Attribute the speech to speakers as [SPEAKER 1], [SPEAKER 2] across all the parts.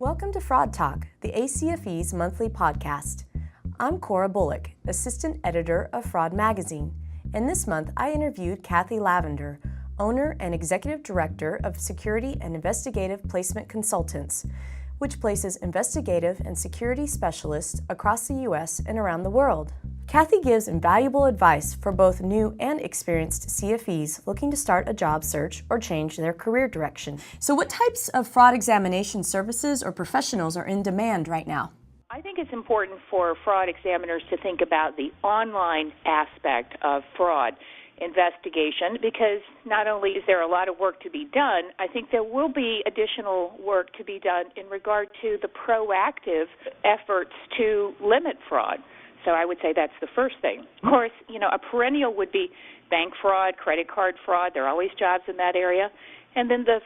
[SPEAKER 1] Welcome to Fraud Talk, the ACFE's monthly podcast. I'm Cora Bullock, Assistant Editor of Fraud Magazine, and this month I interviewed Kathy Lavinder, owner and Executive Director of Security and Investigative Placement Consultants, which places investigative and security specialists across the U.S. and around the world. Kathy gives invaluable advice for both new and experienced CFEs looking to start a job search or change their career direction. So what types of fraud examination services or professionals are in demand right now?
[SPEAKER 2] I think it's important for fraud examiners to think about the online aspect of fraud investigation, because not only is there a lot of work to be done, I think there will be additional work to be done in regard to the proactive efforts to limit fraud. So I would say that's the first thing. Of course, a perennial would be bank fraud, credit card fraud. There are always jobs in that area. And then the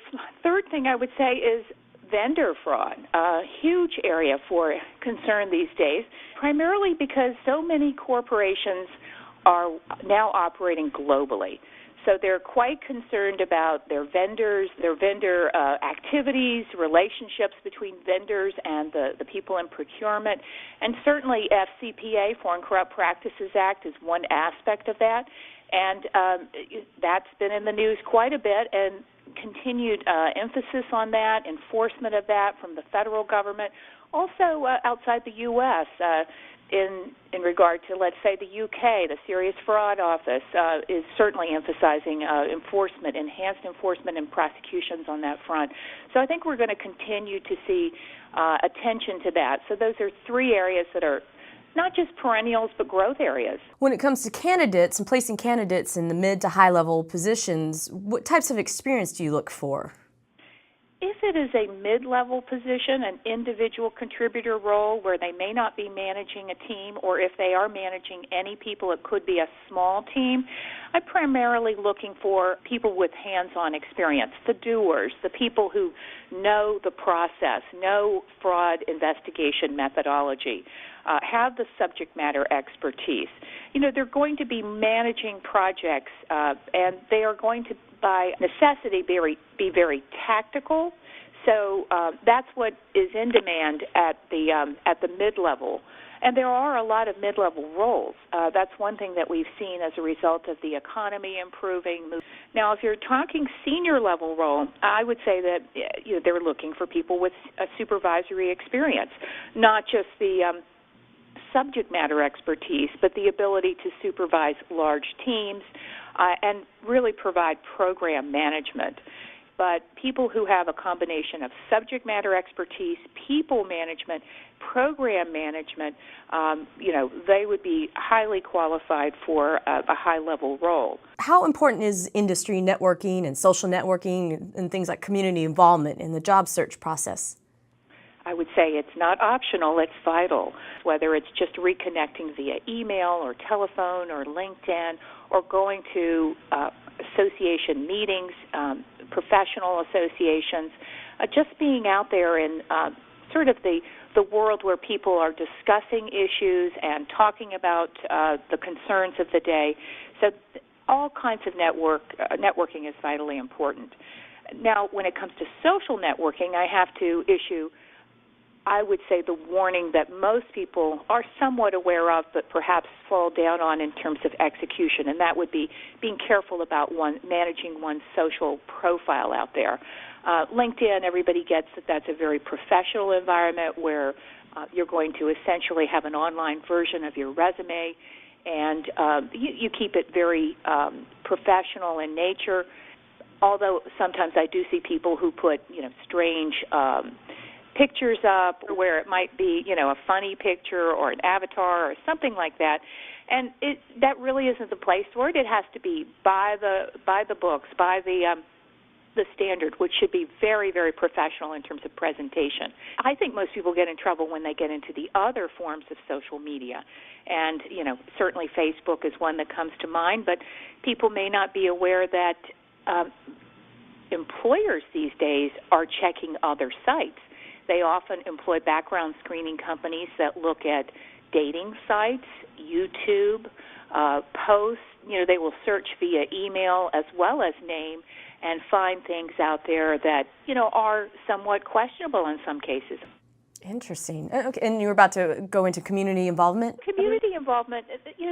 [SPEAKER 2] third thing I would say is vendor fraud, a huge area for concern these days, primarily because so many corporations are now operating globally. So they're quite concerned about their vendors, their vendor activities, relationships between vendors and the people in procurement. And certainly FCPA, Foreign Corrupt Practices Act, is one aspect of that. And that's been in the news quite a bit, and continued emphasis on that, enforcement of that from the federal government. Also outside the U.S., in regard to, let's say, the UK, the Serious Fraud Office is certainly emphasizing enhanced enforcement and prosecutions on that front. So I think we're going to continue to see attention to that. So those are three areas that are not just perennials, but growth areas.
[SPEAKER 1] When it comes to candidates and placing candidates in the mid to high level positions, what types of experience do you look for?
[SPEAKER 2] If it is a mid-level position, an individual contributor role where they may not be managing a team, or if they are managing any people, it could be a small team, I'm primarily looking for people with hands-on experience, the doers, the people who know the process, know fraud investigation methodology, have the subject matter expertise. They're going to be managing projects, and they are going to, by necessity, be very tactical. So that's what is in demand at the mid-level. And there are a lot of mid-level roles. That's one thing that we've seen as a result of the economy improving. Now, if you're talking senior-level role, I would say that they're looking for people with a supervisory experience, not just the subject matter expertise, but the ability to supervise large teams and really provide program management. But people who have a combination of subject matter expertise, people management, program management, they would be highly qualified for a high-level role.
[SPEAKER 1] How important is industry networking and social networking and things like community involvement in the job search process?
[SPEAKER 2] I would say it's not optional, it's vital, whether it's just reconnecting via email or telephone or LinkedIn or going to association meetings, professional associations, just being out there in sort of the world where people are discussing issues and talking about the concerns of the day. So all kinds of networking is vitally important. Now, when it comes to social networking, I have to issue, I would say, the warning that most people are somewhat aware of but perhaps fall down on in terms of execution, and that would be being careful about managing one's social profile out there. LinkedIn, everybody gets that that's a very professional environment where you're going to essentially have an online version of your resume, and you keep it very professional in nature, although sometimes I do see people who put strange pictures up where it might be, a funny picture or an avatar or something like that, and that really isn't the place for it. It has to be by the books, by the standard, which should be very, very professional in terms of presentation. I think most people get in trouble when they get into the other forms of social media, and certainly Facebook is one that comes to mind, but people may not be aware that employers these days are checking other sites. They often employ background screening companies that look at dating sites, YouTube, posts. They will search via email as well as name and find things out there that, are somewhat questionable in some cases.
[SPEAKER 1] Interesting. Okay. And you were about to go into community involvement?
[SPEAKER 2] Community involvement,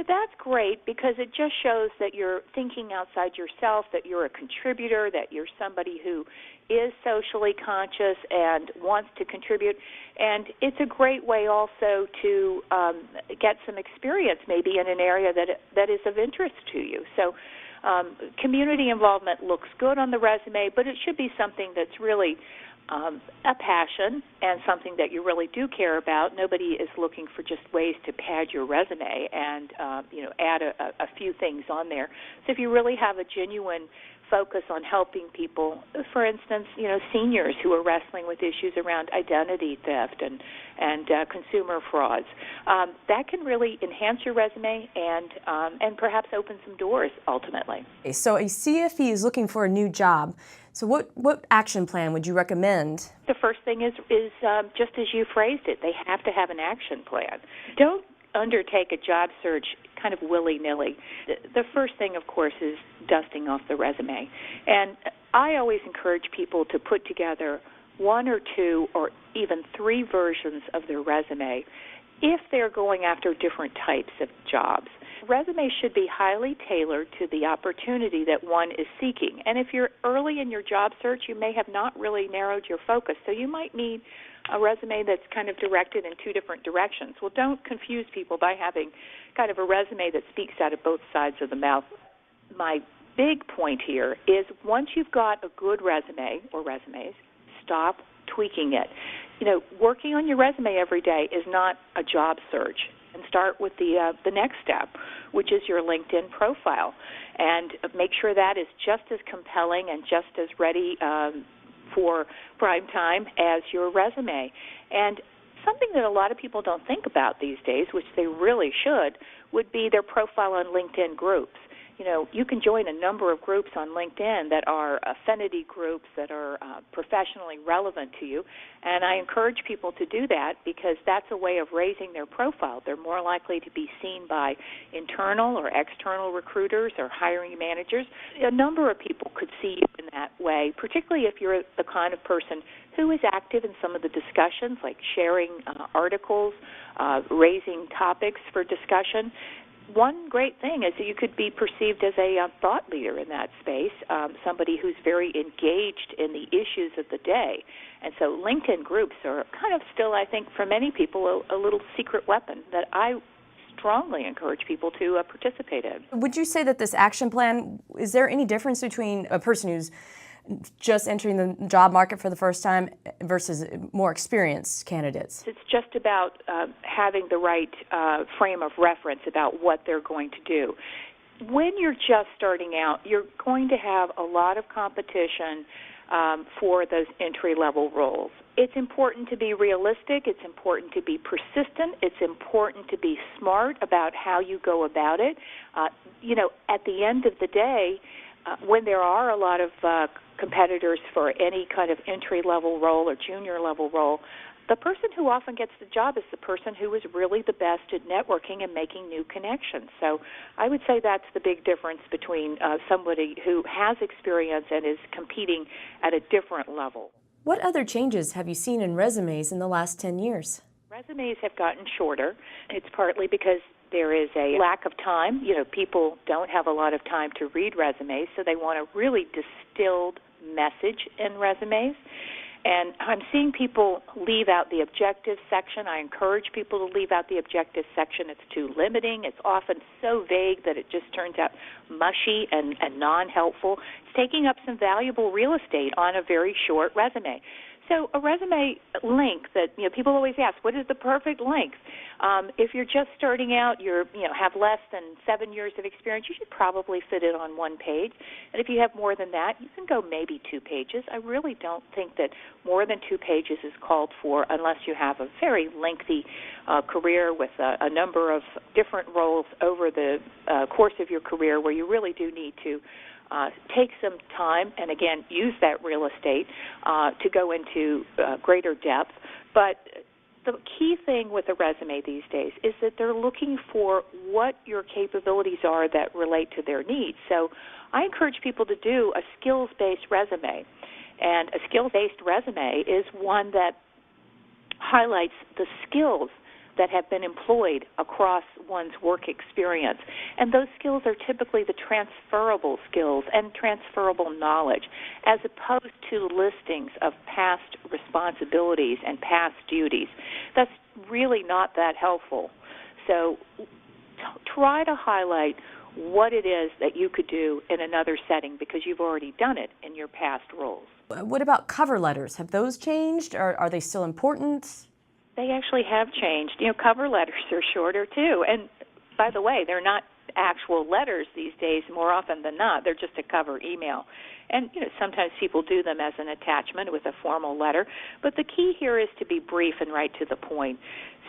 [SPEAKER 2] that's great because it just shows that you're thinking outside yourself, that you're a contributor, that you're somebody who is socially conscious and wants to contribute. And it's a great way also to get some experience maybe in an area that is of interest to you. So community involvement looks good on the resume, but it should be something that's really a passion and something that you really do care about. Nobody is looking for just ways to pad your resume and add a few things on there. So if you really have a genuine focus on helping people, for instance, seniors who are wrestling with issues around identity theft and consumer frauds, that can really enhance your resume and perhaps open some doors ultimately.
[SPEAKER 1] So a CFE is looking for a new job. So what action plan would you recommend?
[SPEAKER 2] The first thing is just as you phrased it, they have to have an action plan. Don't undertake a job search kind of willy-nilly. The first thing, of course, is dusting off the resume. And I always encourage people to put together one or two or even three versions of their resume if they're going after different types of jobs. Resumes should be highly tailored to the opportunity that one is seeking. And if you're early in your job search, you may have not really narrowed your focus. So you might need a resume that's kind of directed in two different directions. Well, don't confuse people by having kind of a resume that speaks out of both sides of the mouth. My big point here is once you've got a good resume or resumes, stop tweaking it. Working on your resume every day is not a job search. And start with the next step, which is your LinkedIn profile, and make sure that is just as compelling and just as ready for prime time as your resume. And something that a lot of people don't think about these days, which they really should, would be their profile on LinkedIn groups. You can join a number of groups on LinkedIn that are affinity groups that are professionally relevant to you, and I encourage people to do that because that's a way of raising their profile. They're more likely to be seen by internal or external recruiters or hiring managers. A number of people could see you in that way, particularly if you're the kind of person who is active in some of the discussions, like sharing articles, raising topics for discussion. One great thing is that you could be perceived as a thought leader in that space, somebody who's very engaged in the issues of the day. And so LinkedIn groups are kind of still, I think, for many people, a little secret weapon that I strongly encourage people to participate in.
[SPEAKER 1] Would you say that this action plan, is there any difference between a person who's just entering the job market for the first time versus more experienced candidates?
[SPEAKER 2] It's just about having the right frame of reference about what they're going to do. When you're just starting out, you're going to have a lot of competition for those entry-level roles. It's important to be realistic. It's important to be persistent. It's important to be smart about how you go about it. At the end of the day, when there are a lot of competitors for any kind of entry-level role or junior-level role, the person who often gets the job is the person who is really the best at networking and making new connections. So I would say that's the big difference between somebody who has experience and is competing at a different level.
[SPEAKER 1] What other changes have you seen in resumes in the last 10 years?
[SPEAKER 2] Resumes have gotten shorter. It's partly because there is a lack of time. People don't have a lot of time to read resumes, so they want a really distilled message in resumes. And I'm seeing people leave out the objective section. I encourage people to leave out the objective section. It's too limiting. It's often so vague that it just turns out mushy and non-helpful. It's taking up some valuable real estate on a very short resume. So a resume length that people always ask, what is the perfect length? If you're just starting out, you have less than 7 years of experience, you should probably fit it on one page. And if you have more than that, you can go maybe 2 pages. I really don't think that more than 2 pages is called for unless you have a very lengthy career with a number of different roles over the course of your career where you really do need to take some time and, again, use that real estate to go into greater depth. But the key thing with a resume these days is that they're looking for what your capabilities are that relate to their needs. So I encourage people to do a skills-based resume. And a skills-based resume is one that highlights the skills that have been employed across one's work experience. And those skills are typically the transferable skills and transferable knowledge, as opposed to listings of past responsibilities and past duties. That's really not that helpful. So try to highlight what it is that you could do in another setting because you've already done it in your past roles.
[SPEAKER 1] What about cover letters? Have those changed, or are they still important?
[SPEAKER 2] They actually have changed. Cover letters are shorter too. And by the way, they're not actual letters these days. More often than not, they're just a cover email. And sometimes people do them as an attachment with a formal letter. But the key here is to be brief and right to the point.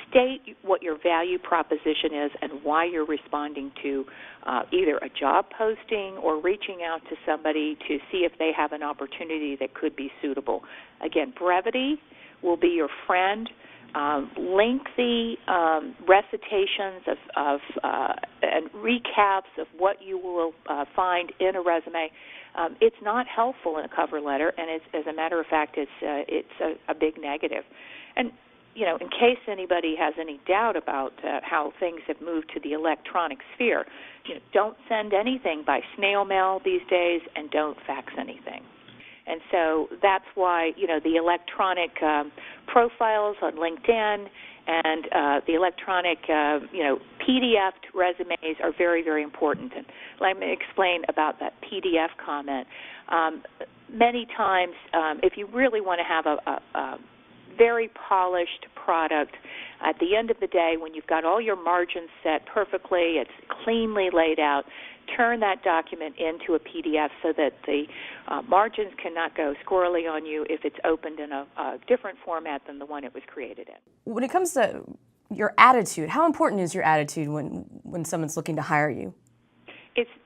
[SPEAKER 2] State what your value proposition is and why you're responding to either a job posting or reaching out to somebody to see if they have an opportunity that could be suitable. Again, brevity will be your friend. Lengthy recitations of and recaps of what you will find in a resume. It's not helpful in a cover letter, and it's, as a matter of fact, it's a big negative. And in case anybody has any doubt about how things have moved to the electronic sphere, don't send anything by snail mail these days, and don't fax anything. And so that's why, the electronic profiles on LinkedIn and the electronic, PDF resumes are very, very important. And let me explain about that PDF comment. Many times, if you really want to have a very polished product, at the end of the day, when you've got all your margins set perfectly, it's cleanly laid out, turn that document into a PDF so that the margins cannot go squirrely on you if it's opened in a different format than the one it was created in.
[SPEAKER 1] When it comes to your attitude, how important is your attitude when someone's looking to hire you?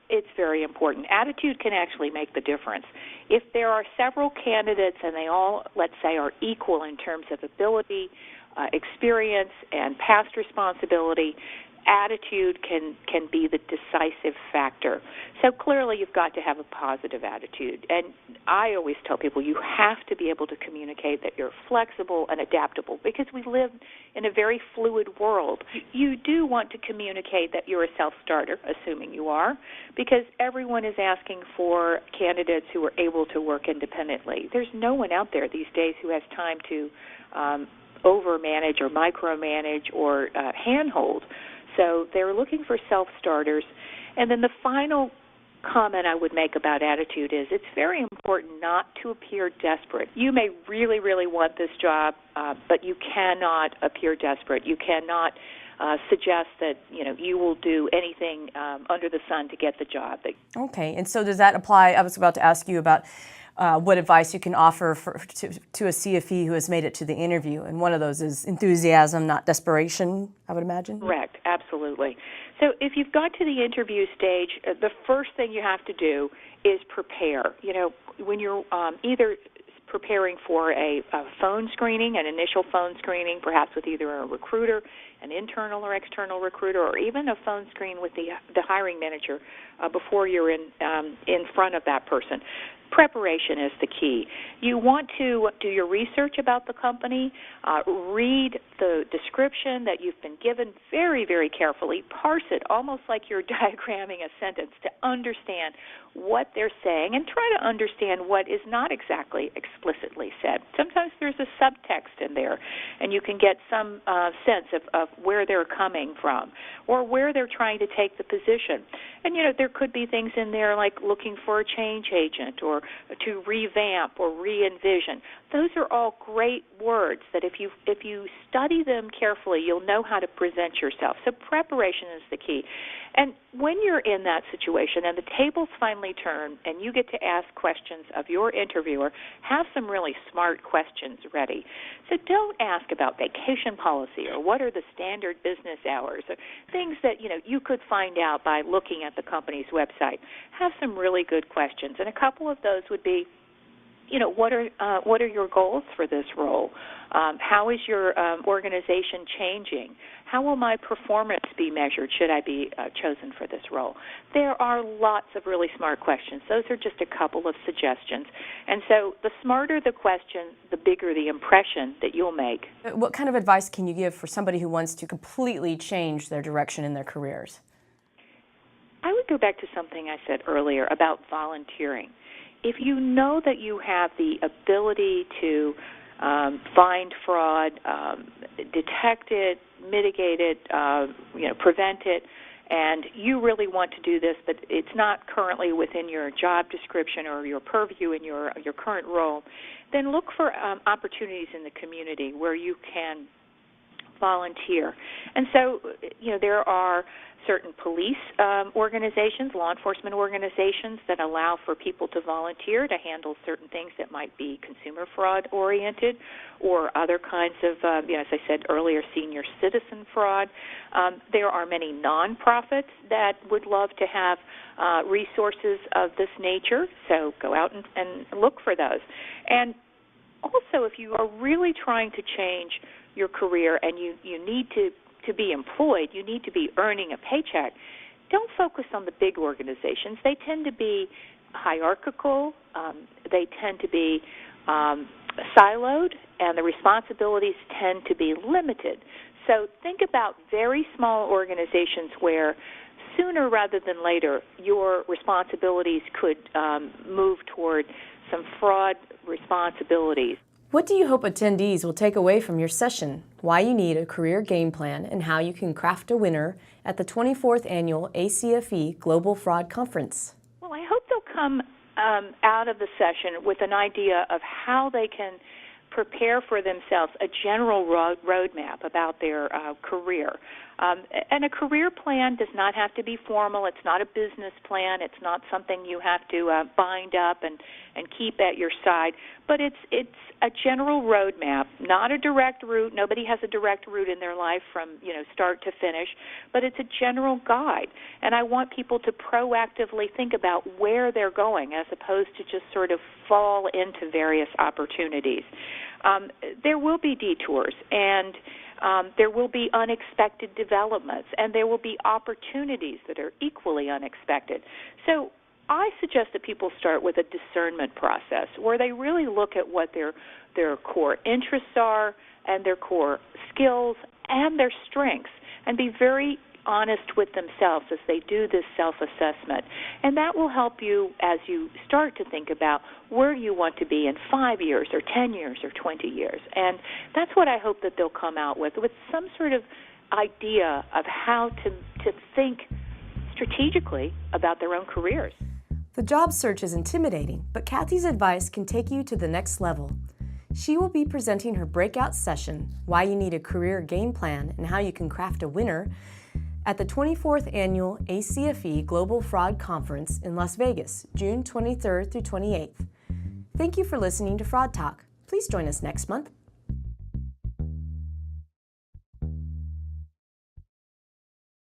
[SPEAKER 2] It's very important. Attitude can actually make the difference. If there are several candidates and they all, let's say, are equal in terms of ability, experience, and past responsibility, attitude can be the decisive factor. So clearly you've got to have a positive attitude. And I always tell people you have to be able to communicate that you're flexible and adaptable because we live in a very fluid world. You do want to communicate that you're a self-starter, assuming you are, because everyone is asking for candidates who are able to work independently. There's no one out there these days who has time to overmanage or micromanage or handhold. So they're looking for self-starters. And then the final comment I would make about attitude is it's very important not to appear desperate. You may really, really want this job, but you cannot appear desperate. You cannot suggest that you will do anything under the sun to get the job.
[SPEAKER 1] Okay, and so does that apply? I was about to ask you about what advice you can offer to a CFE who has made it to the interview, and one of those is enthusiasm, not desperation, I would imagine.
[SPEAKER 2] Correct, absolutely. So if you've got to the interview stage, the first thing you have to do is prepare. When you're either preparing for a phone screening, an initial phone screening, perhaps with either a recruiter, an internal or external recruiter, or even a phone screen with the hiring manager before you're in front of that person. Preparation is the key. You want to do your research about the company, read the description that you've been given very, very carefully, parse it almost like you're diagramming a sentence to understand what they're saying and try to understand what is not exactly explicitly said. Sometimes there's a subtext in there, and you can get some sense of where they're coming from or where they're trying to take the position. And, there could be things in there like looking for a change agent or to revamp or re-envision. Those are all great words that if you study them carefully, you'll know how to present yourself. So preparation is the key. And when you're in that situation and the tables finally turn and you get to ask questions of your interviewer, have some really smart questions ready. So don't ask about vacation policy or what are the standard business hours or things that you could find out by looking at the company's website. Have some really good questions. And a couple of those would be, what are your goals for this role? How is your organization changing? How will my performance be measured should I be chosen for this role? There are lots of really smart questions. Those are just a couple of suggestions. And so the smarter the question, the bigger the impression that you'll make.
[SPEAKER 1] What kind of advice can you give for somebody who wants to completely change their direction in their careers?
[SPEAKER 2] I would go back to something I said earlier about volunteering. If you know that you have the ability to find fraud, detect it, mitigate it, prevent it, and you really want to do this, but it's not currently within your job description or your purview in your current role, then look for opportunities in the community where you can volunteer. And so, there are certain police organizations, law enforcement organizations that allow for people to volunteer to handle certain things that might be consumer fraud oriented or other kinds of, as I said earlier, senior citizen fraud. There are many nonprofits that would love to have resources of this nature, so go out and look for those. And also, if you are really trying to change your career and you need to be employed, you need to be earning a paycheck, don't focus on the big organizations. They tend to be hierarchical, they tend to be siloed, and the responsibilities tend to be limited. So think about very small organizations where sooner rather than later your responsibilities could move toward some fraud responsibilities.
[SPEAKER 1] What do you hope attendees will take away from your session? Why you need a career game plan and how you can craft a winner at the 24th Annual ACFE Global Fraud Conference.
[SPEAKER 2] Well, I hope they'll come out of the session with an idea of how they can prepare for themselves a general roadmap about their career. And a career plan does not have to be formal. It's not a business plan. It's not something you have to bind up and keep at your side. But it's a general roadmap, not a direct route. Nobody has a direct route in their life from start to finish. But it's a general guide. And I want people to proactively think about where they're going as opposed to just sort of fall into various opportunities. There will be detours, and there will be unexpected developments, and there will be opportunities that are equally unexpected. So I suggest that people start with a discernment process where they really look at what their core interests are and their core skills and their strengths, and be very honest with themselves as they do this self-assessment. And that will help you as you start to think about where you want to be in 5 years or 10 years or 20 years. And that's what I hope that they'll come out with some sort of idea of how to think strategically about their own careers.
[SPEAKER 1] The job search is intimidating, but Kathy's advice can take you to the next level. She will be presenting her breakout session, Why You Need a Career Game Plan and How You Can Craft a Winner, at the 24th Annual ACFE Global Fraud Conference in Las Vegas, June 23rd through 28th. Thank you for listening to Fraud Talk. Please join us next month.